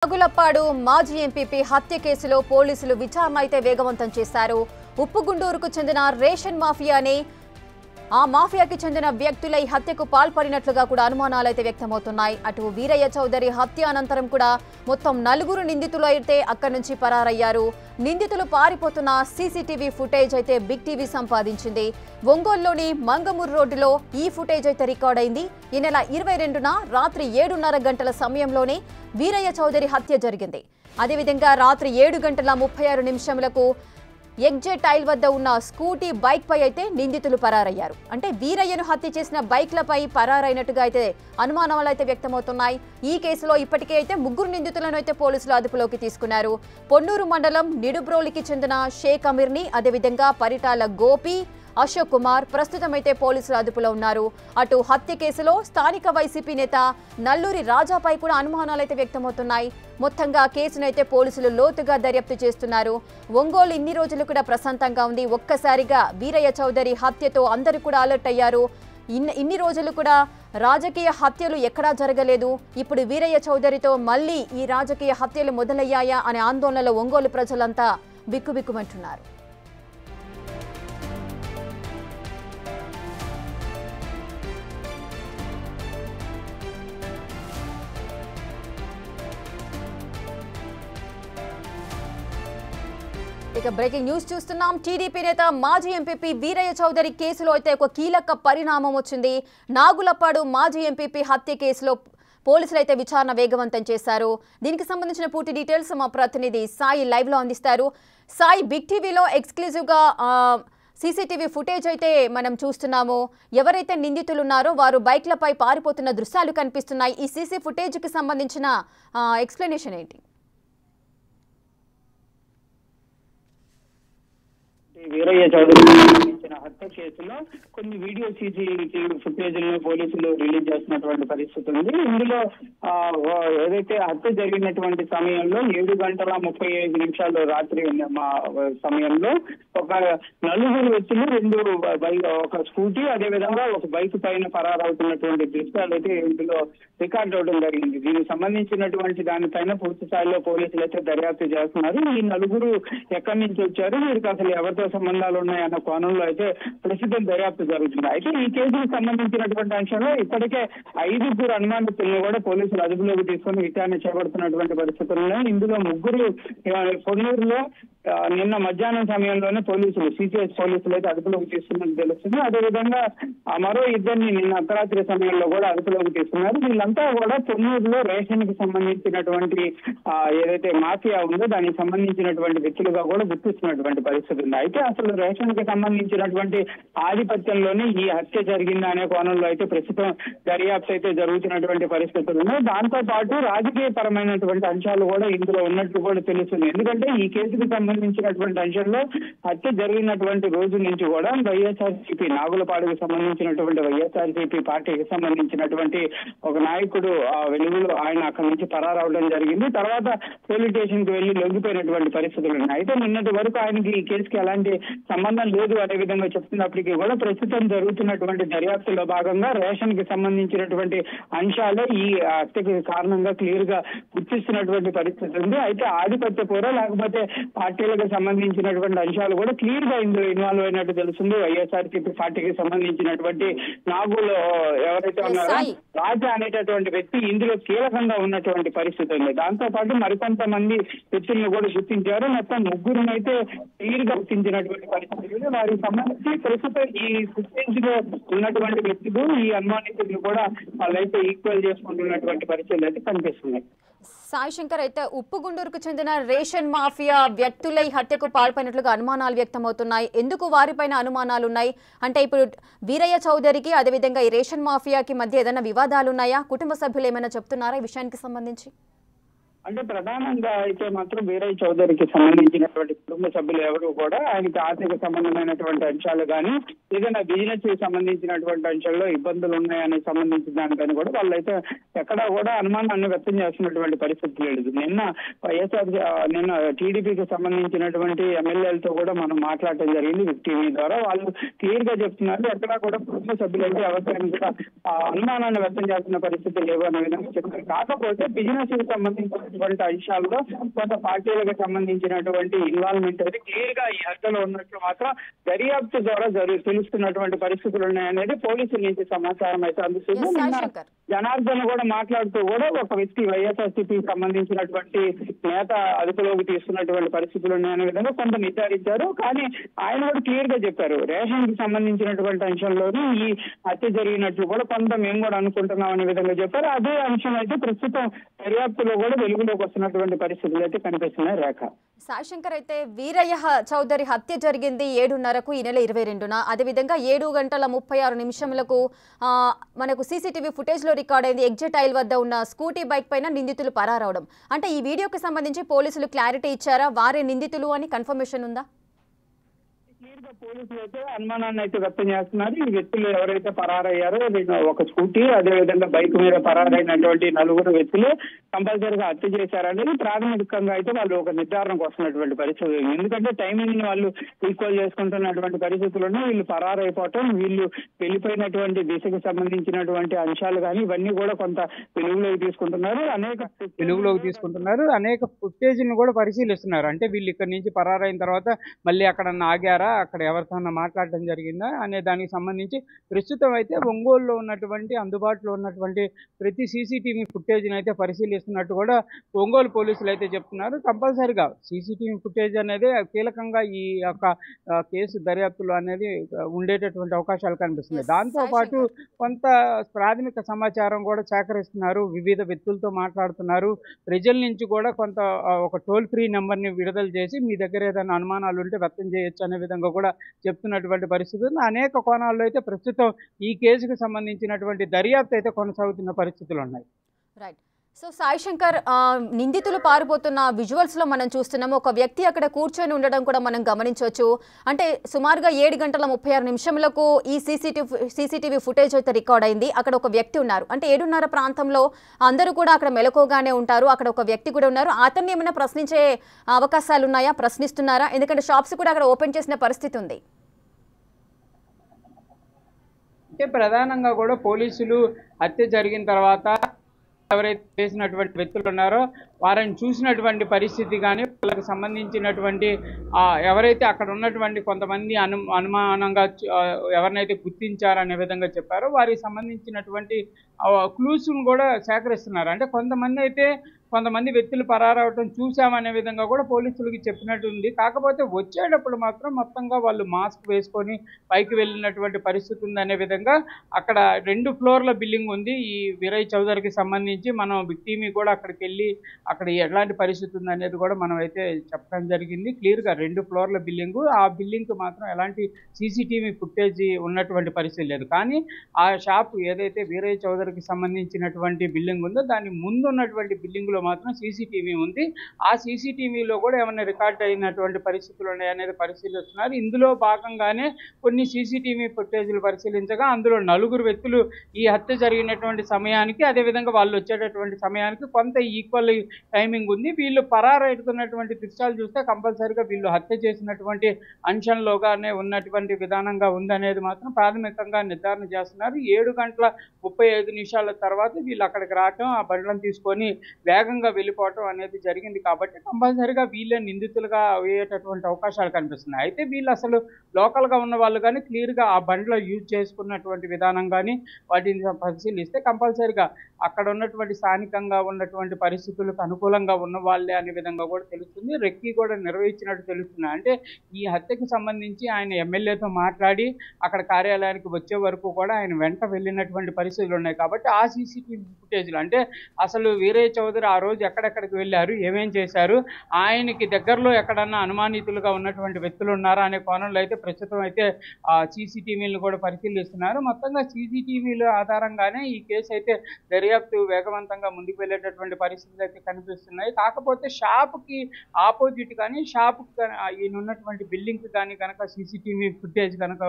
నాగులపాడు మాజీ ఎంపీపీ హత్య కేసులో పోలీసులు విచారణ అయితే వేగవంతం చేశారు. ఉప్పుగుండూరుకు చెందిన రేషన్ మాఫియాని ఆ మాఫియాకి చెందిన వ్యక్తులై హత్యకు పాల్పడినట్లుగా కూడా అనుమానాలైతే వ్యక్తమవుతున్నాయి. అటు వీరయ్య చౌదరి హత్య అనంతరం కూడా మొత్తం 4 నిందితులు అయితే అక్కడి నుంచి పరారయ్యారు. నిందితులు పారిపోతున్న సీసీటీవీ ఫుటేజ్ అయితే బిగ్ టీవీ సంపాదించింది. ఒంగోలులోని మంగమూరు రోడ్డులో ఈ ఫుటేజ్ అయితే రికార్డ్ అయింది. ఈ నెల 22న రాత్రి 7:30 గంటల సమయంలోనే వీరయ్య చౌదరి హత్య జరిగింది. అదేవిధంగా రాత్రి 7:36 ఎగ్జెట్ టైల్ వద్ద ఉన్న స్కూటీ బైక్ పై అయితే నిందితులు పరారయ్యారు. అంటే వీరయ్యను హత్య చేసిన బైక్లపై పరారైనట్టుగా అయితే అనుమానాలు అయితే వ్యక్తమవుతున్నాయి. ఈ కేసులో ఇప్పటికే అయితే 3 నిందితులను అయితే పోలీసులు అదుపులోకి తీసుకున్నారు. పొన్నూరు మండలం నిడుబ్రోలికి చెందిన షేక్ అమీర్ని, అదేవిధంగా పరిటాల గోపి, అశోక్ కుమార్ ప్రస్తుతం అయితే పోలీసుల అదుపులో ఉన్నారు. అటు హత్య కేసులో స్థానిక వైసీపీ నేత నల్లూరి రాజాపై కూడా అనుమానాలు అయితే వ్యక్తమవుతున్నాయి. మొత్తంగా కేసునైతే పోలీసులు లోతుగా దర్యాప్తు చేస్తున్నారు. ఒంగోలు ఇన్ని రోజులు కూడా ప్రశాంతంగా ఉంది. ఒక్కసారిగా వీరయ్య చౌదరి హత్యతో అందరూ కూడా అలర్ట్ అయ్యారు. ఇన్ని రోజులు కూడా రాజకీయ హత్యలు ఎక్కడా జరగలేదు. ఇప్పుడు వీరయ్య చౌదరితో మళ్ళీ ఈ రాజకీయ హత్యలు మొదలయ్యాయా అనే ఆందోళనలో ఒంగోలు ప్రజలంతా బిక్కుబిక్కుమంటున్నారు. ఇక బ్రేకింగ్ న్యూస్ చూస్తున్నాం. టీడీపీ నేత మాజీ ఎంపీపీ వీరయ్య చౌదరి కేసులో అయితే ఒక కీలక పరిణామం వచ్చింది. నాగులపాడు మాజీ ఎంపీపీ హత్య కేసులో పోలీసులు అయితే విచారణ వేగవంతం చేశారు. దీనికి సంబంధించిన పూర్తి డీటెయిల్స్ మా ప్రతినిధి సాయి లైవ్ లో అందిస్తారు. సాయి, బిగ్ టీవీలో ఎక్స్క్లూజివ్ గా సీసీటీవీ ఫుటేజ్ అయితే మనం చూస్తున్నాము. ఎవరైతే నిందితులు ఉన్నారో వారు బైక్లపై పారిపోతున్న దృశ్యాలు కనిపిస్తున్నాయి. ఈ సీసీ ఫుటేజ్ కి సంబంధించిన ఎక్స్ప్లెనేషన్ ఏంటి? వీరయ్య చౌదరికి సంబంధించిన హత్య కేసులో కొన్ని వీడియో సీసీటీవీ ఫుటేజ్లను పోలీసులు రిలీజ్ చేస్తున్నటువంటి పరిస్థితి ఉంది. ఇందులో ఏదైతే హత్య జరిగినటువంటి సమయంలో 7:35 రాత్రి సమయంలో ఒక 4 వ్యక్తులు ఒక స్కూటీ, అదేవిధంగా ఒక బైక్ పైన పరారవుతున్నటువంటి దృశ్యాలు అయితే ఇందులో రికార్డ్ అవడం జరిగింది. దీనికి సంబంధించినటువంటి దానిపైన పూర్తి స్థాయిలో పోలీసులు అయితే దర్యాప్తు చేస్తున్నారు. ఈ 4 ఎక్కడి నుంచి వచ్చారు, వీరికి అసలు ఎవరితో సంబంధాలు ఉన్నాయన్న కోణంలో అయితే ప్రస్తుతం దర్యాప్తు జరుగుతుంది. అయితే ఈ కేసుకు సంబంధించినటువంటి అంశంలో ఇప్పటికే 5 అనుమానితులను కూడా పోలీసులు అదుపులోకి తీసుకుని విచారణ చేపడుతున్నటువంటి పరిస్థితుల్లో ఇందులో 3 పొన్నూరులో నిన్న మధ్యాహ్నం సమయంలోనే సిసిఎస్ పోలీసులు అయితే అదుపులోకి తీసుకున్నట్టు తెలుస్తుంది. అదేవిధంగా మరో 2 నిన్న అర్ధరాత్రి సమయంలో కూడా అదుపులోకి తీసుకున్నారు. వీళ్ళంతా కూడా పొన్నూరులో రేషన్ కి సంబంధించినటువంటి ఏదైతే మాఫియా ఉందో దానికి సంబంధించినటువంటి వ్యక్తులుగా కూడా గుర్తిస్తున్నటువంటి పరిస్థితి ఉంది. అయితే అసలు రేషన్ కి సంబంధించినటువంటి ఆధిపత్యంలోనే ఈ హత్య జరిగిందా అనే కోణంలో అయితే ప్రస్తుతం దర్యాప్తు అయితే జరుగుతున్నటువంటి పరిస్థితులు ఉన్నాయి. దాంతో పాటు రాజకీయ పరమైనటువంటి అంశాలు కూడా ఇందులో ఉన్నట్టు కూడా తెలుస్తుంది. ఎందుకంటే ఈ కేసుకు సంబంధించినటువంటి అంశంలో హత్య జరిగినటువంటి రోజు నుంచి కూడా వైఎస్ఆర్సీపీ నాగులపాడుకు సంబంధించినటువంటి వైఎస్ఆర్సీపీ పార్టీకి సంబంధించినటువంటి ఒక నాయకుడు వెలుగులో ఆయన అక్కడి నుంచి పరారవడం జరిగింది. తర్వాత పోలీస్ స్టేషన్ కి వెళ్లి లొంగిపోయినటువంటి పరిస్థితులు ఉన్నాయి. అయితే నిన్నటి వరకు ఆయనకి ఈ కేసుకి ఎలాంటి సంబంధం లేదు అనే విధంగా చెప్తున్నప్పటికీ కూడా ప్రస్తుతం జరుగుతున్నటువంటి దర్యాప్తులో భాగంగా రేషన్ కి సంబంధించినటువంటి అంశాలే ఈ హత్యకు కారణంగా క్లియర్ గా గుర్తిస్తున్నటువంటి పరిస్థితి ఉంది. అయితే ఆధిపత్య పోర లేకపోతే పార్టీలకు సంబంధించినటువంటి అంశాలు కూడా క్లియర్ గా ఇందులో ఇన్వాల్వ్ అయినట్టు తెలుస్తుంది. వైఎస్ఆర్సీపీ పార్టీకి సంబంధించినటువంటి నాగులు ఎవరైతే ఉన్నారో రాజా అనేటటువంటి వ్యక్తి ఇందులో కీలకంగా ఉన్నటువంటి పరిస్థితి ఉంది. దాంతో పాటు మరికొంతమంది వ్యక్తులను కూడా గుర్తించారు. మొత్తం 3 అయితే క్లియర్ గా గుర్తించినటువంటి పరిస్థితులు. వారికి సంబంధించి ప్రస్తుతం ఈ ఫుటేజ్ లో ఉన్నటువంటి వ్యక్తులు ఈ అనుమానితులు కూడా వాళ్ళైతే ఈక్వల్ చేసుకుంటున్నటువంటి పరిస్థితులు అయితే కనిపిస్తున్నాయి. సాయి శంకర్, అయితే ఉప్పుగుండూరుకు చెందిన రేషన్ మాఫియా వ్యక్తులై హత్యకు పాల్పడినట్లుగా అనుమానాలు వ్యక్తమవుతున్నాయి. ఎందుకు వారిపైన అనుమానాలు ఉన్నాయి? అంటే ఇప్పుడు వీరయ్య చౌదరికి అదేవిధంగా ఈ రేషన్ మాఫియాకి మధ్య ఏదైనా వివాదాలు ఉన్నాయా? కుటుంబ సభ్యులు ఏమైనా చెప్తున్నారా ఈ విషయానికి సంబంధించి? అంటే ప్రధానంగా అయితే మాత్రం వీరయ్య చౌదరికి సంబంధించినటువంటి కుటుంబ సభ్యులు ఎవరు కూడా ఆయనకి ఆర్థిక సంబంధమైనటువంటి అంశాలు కానీ ఏదైనా బిజినెస్ కి సంబంధించినటువంటి అంశాల్లో ఇబ్బందులు ఉన్నాయని సంబంధించిన దానిపైన కూడా వాళ్ళైతే ఎక్కడా కూడా అనుమానాన్ని వ్యక్తం చేస్తున్నటువంటి పరిస్థితి లేదు. నిన్న టీడీపీకి సంబంధించినటువంటి ఎమ్మెల్యేలతో కూడా మనం మాట్లాడటం జరిగింది బిగ్ టీవీ ద్వారా. వాళ్ళు క్లియర్ గా చెప్తున్నారు ఎక్కడా కూడా కుటుంబ సభ్యులైతే ఎవరికైనా కూడా అనుమానాన్ని వ్యక్తం చేస్తున్న పరిస్థితి లేవు అనే విధంగా చెప్తారు. కాకపోతే బిజినెస్ కి సంబంధించిన జరిగినటువంటి అంశాల్లో కొంత పార్టీలకు సంబంధించినటువంటి ఇన్వాల్వ్మెంట్ అనేది క్లియర్ గా ఈ హత్యలో ఉన్నట్లు మాత్రం దర్యాప్తు ద్వారా తెలుస్తున్నటువంటి పరిస్థితులు ఉన్నాయనేది పోలీసుల నుంచి సమాచారం అయితే అందుతుంది. జనార్దన్ కూడా మాట్లాడుతూ కూడా ఒక వ్యక్తి వైఎస్ఆర్సీపీకి సంబంధించినటువంటి నేత అదుపులోకి తీసుకున్నటువంటి పరిస్థితులు ఉన్నాయనే విధంగా కొంత నిర్ధారించారు. కానీ ఆయన కూడా క్లియర్ గా చెప్పారు, రేషన్ కి సంబంధించినటువంటి అంశంలోనే ఈ హత్య జరిగినట్లు కూడా కొంత మేము కూడా అనుకుంటున్నాం అనే విధంగా చెప్పారు. అదే అంశం అయితే ప్రస్తుతం దర్యాప్తులో కూడా వెలుగులోకి వస్తున్నటువంటి పరిస్థితులు అయితే కనిపిస్తున్నాయి. రేఖ సాయిశంకర్, అయితే వీరయ్య చౌదరి హత్య జరిగింది 7:30కు ఈ నెల 22న. అదేవిధంగా 7:36 మనకు సీసీటీవీ ఫుటేజ్ లో రికార్డ్ అయింది ఎగ్జిట్ ఐల్ వద్ద ఉన్న స్కూటీ బైక్ పైన నిందితులు పరారవడం. అంటే ఈ వీడియోకి సంబంధించి పోలీసులు క్లారిటీ ఇచ్చారా, వారే నిందితులు అని కన్ఫర్మేషన్ ఉందా? క్లియర్ గా పోలీసులు అయితే అనుమానాన్ని అయితే వ్యక్తం చేస్తున్నారు. ఈ వ్యక్తులు ఎవరైతే పరారయ్యారో ఒక స్కూటీ అదేవిధంగా బైక్ మీద పరారైనటువంటి 4 వ్యక్తులు కంపల్సరీగా హత్య చేశారనేది ప్రాథమికంగా అయితే వాళ్ళు ఒక నిర్ధారణకు వస్తున్నటువంటి పరిస్థితి. ఎందుకంటే టైమింగ్ ని వాళ్ళు ఈక్వల్ చేసుకుంటున్నటువంటి పరిస్థితుల్లో వీళ్ళు పరారైపోవటం, వీళ్ళు వెళ్ళిపోయినటువంటి దిశకు సంబంధించినటువంటి అంశాలు కానీ ఇవన్నీ కూడా కొంత వెలుగులోకి తీసుకుంటున్నారు. అనేక ఫుటేజ్ని కూడా పరిశీలిస్తున్నారు. అంటే వీళ్ళు ఇక్కడ నుంచి పరారైన తర్వాత మళ్ళీ అక్కడ ఆగారా, అక్కడ ఎవరితో మాట్లాడటం జరిగిందా అనే దానికి సంబంధించి ప్రస్తుతం అయితే ఒంగోలులో ఉన్నటువంటి అందుబాటులో ఉన్నటువంటి ప్రతి సీసీటీవీ ఫుటేజ్ని అయితే పరిశీలిస్తున్నట్టు కూడా ఒంగోలు పోలీసులు అయితే చెప్తున్నారు. కంపల్సరిగా సీసీటీవీ ఫుటేజ్ అనేది కీలకంగా ఈ యొక్క కేసు దర్యాప్తులో అనేది ఉండేటటువంటి అవకాశాలు కనిపిస్తుంది. దాంతోపాటు కొంత ప్రాథమిక సమాచారం కూడా సేకరిస్తున్నారు, వివిధ వ్యక్తులతో మాట్లాడుతున్నారు. ప్రజల నుంచి కూడా కొంత ఒక టోల్ ఫ్రీ నెంబర్ని విడుదల చేసి మీ దగ్గర ఏదైనా అనుమానాలు ఉంటే వ్యక్తం చేయొచ్చు అనే విధంగా కూడా చెప్తున్నటువంటి పరిస్థితి ఉంది. అనేక కోణాల్లో అయితే ప్రస్తుతం ఈ కేసుకు సంబంధించినటువంటి దర్యాప్తు అయితే కొనసాగుతున్న పరిస్థితులు ఉన్నాయి. రైట్. సో సాయిశంకర్, నిందితులు పారిపోతున్న విజువల్స్ లో మనం చూస్తున్నాము, ఒక వ్యక్తి అక్కడ కూర్చొని ఉండడం కూడా మనం గమనించవచ్చు. అంటే సుమారుగా 7:36 ఈ సీసీటీవీ ఫుటేజ్ అయితే రికార్డ్ అయింది. అక్కడ ఒక వ్యక్తి ఉన్నారు. అంటే 7:30 ప్రాంతంలో అందరూ కూడా అక్కడ మెలకుగానే ఉంటారు. అక్కడ ఒక వ్యక్తి కూడా ఉన్నారు. అతన్ని ఏమైనా ప్రశ్నించే అవకాశాలు ఉన్నాయా, ప్రశ్నిస్తున్నారా? ఎందుకంటే షాప్స్ కూడా అక్కడ ఓపెన్ చేసిన పరిస్థితి ఉంది. అంటే ప్రధానంగా కూడా పోలీసులు హత్య జరిగిన తర్వాత ఎవరైతే చేసినటువంటి వ్యక్తులు ఉన్నారో వారిని చూసినటువంటి పరిస్థితి కానీ వాళ్ళకి సంబంధించినటువంటి ఎవరైతే అక్కడ ఉన్నటువంటి కొంతమంది అనుమానంగా ఎవరినైతే గుర్తించారనే విధంగా చెప్పారో వారికి సంబంధించినటువంటి క్లూస్ను కూడా సేకరిస్తున్నారు. అంటే కొంతమంది వ్యక్తులు పరారవటం చూసామనే విధంగా కూడా పోలీసులకి చెప్పినట్టు ఉంది. కాకపోతే వచ్చేటప్పుడు మాత్రం మొత్తంగా వాళ్ళు మాస్క్ వేసుకొని పైకి వెళ్ళినటువంటి పరిస్థితి ఉందనే విధంగా అక్కడ 2 ఫ్లోర్ల బిల్డింగ్ ఉంది. ఈ వీరయ్య చౌదరికి సంబంధించి మనం విక్టిమ్ కూడా అక్కడికి వెళ్ళి అక్కడ ఎలాంటి పరిస్థితి ఉందనేది కూడా మనం అయితే చెప్పడం జరిగింది. క్లియర్గా 2 ఫ్లోర్ల బిల్డింగు, ఆ బిల్డింగ్కి మాత్రం ఎలాంటి సీసీటీవీ ఫుటేజ్ ఉన్నటువంటి పరిస్థితి లేదు. కానీ ఆ షాప్ ఏదైతే వీరయ్య చౌదరికి సంబంధించినటువంటి బిల్డింగ్ ఉందో దాని ముందు ఉన్నటువంటి బిల్డింగ్లో మాత్రం సీసీటీవీ ఉంది. ఆ సీసీటీవీలో కూడా ఏమైనా రికార్డ్ అయినటువంటి పరిస్థితులు ఉన్నాయనేది పరిశీలిస్తున్నారు. ఇందులో భాగంగానే కొన్ని సీసీటీవీ ఫుటేజ్లు పరిశీలించగా అందులో 4 వ్యక్తులు ఈ హత్య జరిగినటువంటి సమయానికి అదేవిధంగా వాళ్ళు వచ్చేటటువంటి సమయానికి కొంత ఈక్వల్ టైమింగ్ ఉంది. వీళ్ళు పరారైతున్నటువంటి దృశ్యాలు చూస్తే కంపల్సరీగా వీళ్ళు హత్య చేసినటువంటి అంశంలోగానే ఉన్నటువంటి విధానంగా ఉందనేది మాత్రం ప్రాథమికంగా నిర్ధారణ చేస్తున్నారు. 7:35 తర్వాత వీళ్ళు అక్కడికి రావటం, ఆ బండ్లను తీసుకొని వేగంగా వెళ్ళిపోవటం అనేది జరిగింది. కాబట్టి కంపల్సరీగా వీళ్ళే నిందితులుగా అయ్యేటటువంటి అవకాశాలు కనిపిస్తున్నాయి. అయితే వీళ్ళు అసలు లోకల్గా ఉన్న వాళ్ళు కానీ క్లియర్గా ఆ బండ్లో యూజ్ చేసుకున్నటువంటి విధానం కానీ వాటిని పరిశీలిస్తే కంపల్సరీగా అక్కడ ఉన్నటువంటి స్థానికంగా ఉన్నటువంటి పరిస్థితులకు అనుకూలంగా ఉన్న వాళ్ళే అనే విధంగా కూడా తెలుస్తుంది. రెక్కి కూడా నిర్వహించినట్టు తెలుస్తుంది. అంటే ఈ హత్యకు సంబంధించి ఆయన ఎమ్మెల్యేతో మాట్లాడి అక్కడ కార్యాలయానికి వచ్చే వరకు కూడా ఆయన వెంట వెళ్ళినటువంటి పరిస్థితులు ఉన్నాయి. కాబట్టి ఆ సీసీటీవీ ఫుటేజ్లు అంటే అసలు వీరయ్య చౌదరి ఆ రోజు ఎక్కడెక్కడికి వెళ్ళారు, ఏమేం చేశారు, ఆయనకి దగ్గరలో ఎక్కడన్నా అనుమానితులుగా ఉన్నటువంటి వ్యక్తులు ఉన్నారా అనే కోణంలో అయితే ప్రస్తుతం అయితే సీసీటీవీలను కూడా పరిశీలిస్తున్నారు. మొత్తంగా సీసీటీవీల ఆధారంగానే ఈ కేసు అయితే దర్యాప్తు వేగవంతంగా ముందుకు వెళ్ళేటటువంటి పరిస్థితులు అయితే కనిపిస్తున్నాయి. కాకపోతే షాప్కి ఆపోజిట్ కానీ షాప్కి ఈయన ఉన్నటువంటి బిల్డింగ్కి కానీ కనుక సీసీటీవీ ఫుటేజ్ కనుక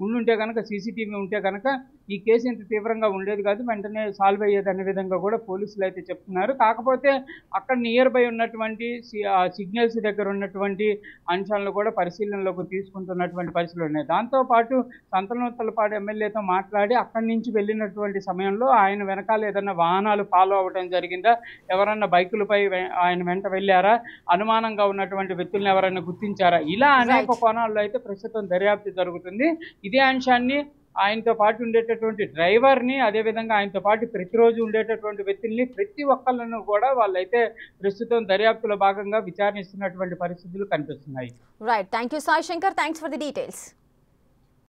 ఉండుంటే కనుక సీసీటీవీ ఉంటే కనుక ఈ కేసు ఇంత తీవ్రంగా ఉండేది కాదు, వెంటనే సాల్వ్ అయ్యేది అనే విధంగా కూడా పోలీసులు అయితే చెప్తున్నారు. కాకపోతే అక్కడ నియర్ బై ఉన్నటువంటి సిగ్నల్స్ దగ్గర ఉన్నటువంటి అంశాలను కూడా పరిశీలనలోకి తీసుకుంటున్నటువంటి పరిస్థితులు ఉన్నాయి. దాంతోపాటు సంతనూతలపాడు ఎమ్మెల్యేతో మాట్లాడి అక్కడి నుంచి వెళ్ళినటువంటి సమయంలో ఆయన వెనకాల ఏదైనా వాహనాలు ఫాలో అవ్వడం జరిగిందా, ఎవరన్నా బైకులపై ఆయన వెంట వెళ్ళారా, అనుమానంగా ఉన్నటువంటి వ్యక్తులను ఎవరైనా గుర్తించారా, ఇలా అనేక కోణాల్లో అయితే ప్రస్తుతం దర్యాప్తు జరుగుతుంది. ఇదే అంశాన్ని ఆయనతో పాటు ఉండేటటువంటి డ్రైవర్ని, అదేవిధంగా ఆయనతో పాటు ప్రతిరోజు ఉండేటటువంటి వ్యక్తుల్ని, ప్రతి ఒక్కళ్ళను కూడా వాళ్ళైతే ప్రస్తుతం దర్యాప్తులో భాగంగా విచారణిస్తున్నటువంటి పరిస్థితులు కనిపిస్తున్నాయి. Right, thank you Sai Shankar, thanks for the details.